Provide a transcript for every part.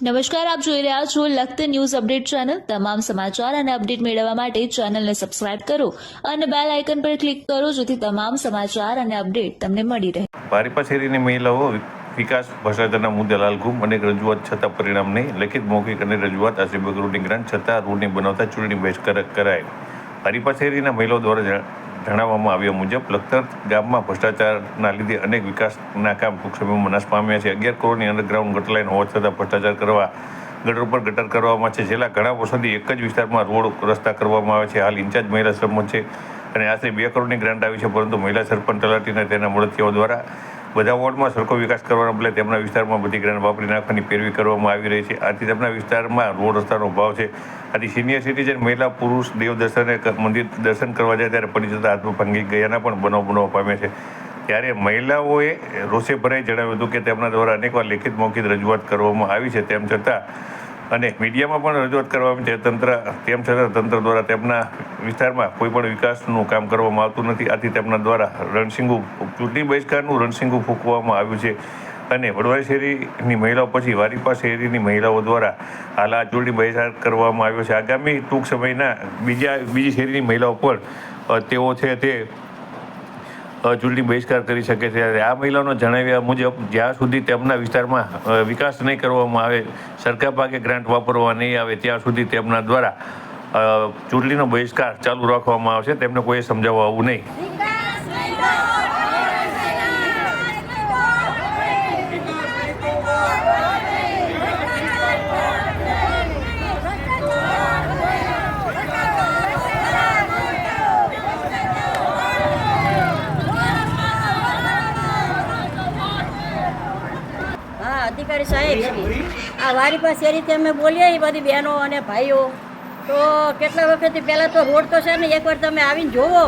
નમસ્કાર, આપ જોઈ રહ્યા છો લખત ન્યૂઝ અપડેટ ચેનલ। તમામ સમાચાર અને અપડેટ મેળવવા માટે ચેનલને સબસ્ક્રાઇબ કરો અને બેલ આઇકન પર ક્લિક કરો જેથી તમામ સમાચાર અને અપડેટ તમને મળી રહે। પારીપા શેરીની મહિલાઓ વિકાસ ભ્રષ્ટાચારના મુદ્દે લાલઘુમ અનેક રજૂઆત છતાં પરિણામ નહીં। લેખિત મૌખિક અને રજૂઆત આશરે 2 કરોડની ગ્રાન્ટ છતાં રોડ નહીં બનાવતા ચૂંટણી બહિષ્કાર કરાય। પારીપા શેરીના મહિલાઓ દ્વારા જણાવવામાં આવ્યા મુજબ લખતર ગામમાં ભ્રષ્ટાચારના લીધે અનેક વિકાસના કામ ટૂંક સમયમાં નાશ પામ્યા છે। 11 કરોડની અંડરગ્રાઉન્ડ ગટર લાઇન હોવા છતાં ભ્રષ્ટાચાર કરવા ગટર ઉપર ગટર કરવામાં છે। છેલ્લા ઘણા વર્ષોથી એક જ વિસ્તારમાં રોડ રસ્તા કરવામાં આવે છે। હાલ ઇન્ચાર્જ મહિલા સરપંચ છે અને આશરે 2 કરોડની ગ્રાન્ટ આવી છે, પરંતુ મહિલા સરપંચ તલાટીને તેના મળતિયાઓ દ્વારા બધા વોર્ડમાં સરખો વિકાસ કરવાના બદલે તેમના વિસ્તારમાં બધી ગ્રાન્ટ વાપરી નાખવાની પેરવી કરવામાં આવી રહી છે। આથી તેમના વિસ્તારમાં રોડ રસ્તાનો અભાવ છે। આથી સિનિયર સિટીઝન મહિલા પુરુષ દેવ દર્શને મંદિર દર્શન કરવા જાય ત્યારે પડી જતા હાથમાં ભાંગી ગયાના પણ બનાવ પામ્યા છે। ત્યારે મહિલાઓએ રોષે ભરાઈ જણાવ્યું હતું કે તેમના દ્વારા અનેકવાર લેખિત મૌખિક રજૂઆત કરવામાં આવી છે, તેમ છતાં અને મીડિયામાં પણ રજૂઆત કરવામાં છે તેમ છતાં તંત્ર દ્વારા તેમના વિસ્તારમાં કોઈ પણ વિકાસનું કામ કરવામાં આવતું નથી। આથી તેમના દ્વારા રણસિંગુ ચૂંટણી બહિષ્કારનું રણસિંગુ ફૂંકવામાં આવ્યું છે અને વડવાઈ શેરીની મહિલાઓ પછી વારીપા શેરીની મહિલાઓ દ્વારા હાલ આ ચૂંટણી બહિષ્કાર કરવામાં આવ્યો છે। આગામી ટૂંક સમયના બીજી શેરીની મહિલાઓ પણ તેઓ છે તે ચૂંટણી બહિષ્કાર કરી શકે છે। આ મહિલાઓના જણાવ્યા મુજબ જ્યાં સુધી તેમના વિસ્તારમાં વિકાસ નહીં કરવામાં આવે, સરકાર ભાગે ગ્રાન્ટ વાપરવા નહીં આવે, ત્યાં સુધી તેમના દ્વારા ચૂંટણીનો બહિષ્કાર ચાલુ રાખવામાં આવશે। તેમને કોઈએ સમજાવવા આવવું નહીં। અધિકારી સાહેબ આ વારીપા શેરીથી અમે બોલીએ એ બધી બહેનો અને ભાઈઓ, તો કેટલા વખતથી પહેલાં તો રોડ તો છે ને એકવાર તમે આવીને જોવો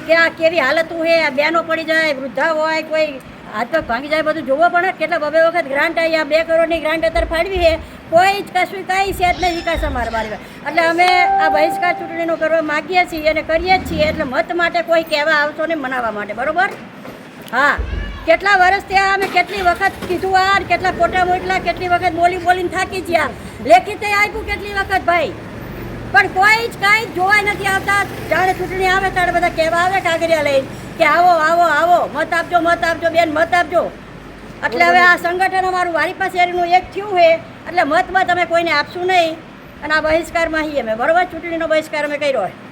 કે આ કેવી હાલત છે। આ બહેનો પડી જાય, વૃદ્ધા હોય, કોઈ હાથ પગ ભાંગી જાય, બધું જોવો પડે। કેટલા બબે વખત ગ્રાન્ટ આવી, આ 2 કરોડની ગ્રાન્ટ અત્યારે ફાળવી છે, કોઈ જ કશું કાંઈ છે જ નહીં વિકાસ અમારા એટલે અમે આ બહિષ્કાર ચૂંટણીનો કરવા માગીએ છીએ અને કરીએ જ છીએ। એટલે મત માટે કોઈ કહેવા આવશો નહીં, મનાવવા માટે, બરાબર? હા, કેટલા વર્ષ ત્યાં અમે કેટલી વખત કીધું આ, કેટલા ફોટા મોકલા, કેટલી વખત બોલીને થાકી ગયા, લેખિતે આપ્યું કેટલી વખત ભાઈ, પણ કોઈ જ કાંઈ જોવા નથી આવતા। જાણે ચૂંટણી આવે ત્યારે બધા કહેવા આવે કાગળિયા લઈને કે આવો આવો આવો, મત આપજો બેન, મત આપજો। એટલે હવે આ સંગઠન અમારું વારીપા શેરીનું એક થયું છે, એટલે મતમાં તમે કોઈને આપશું નહીં અને આ બહિષ્કારમાં છીએ અમે, બરાબર? ચૂંટણીનો બહિષ્કાર અમે કર્યો હોય।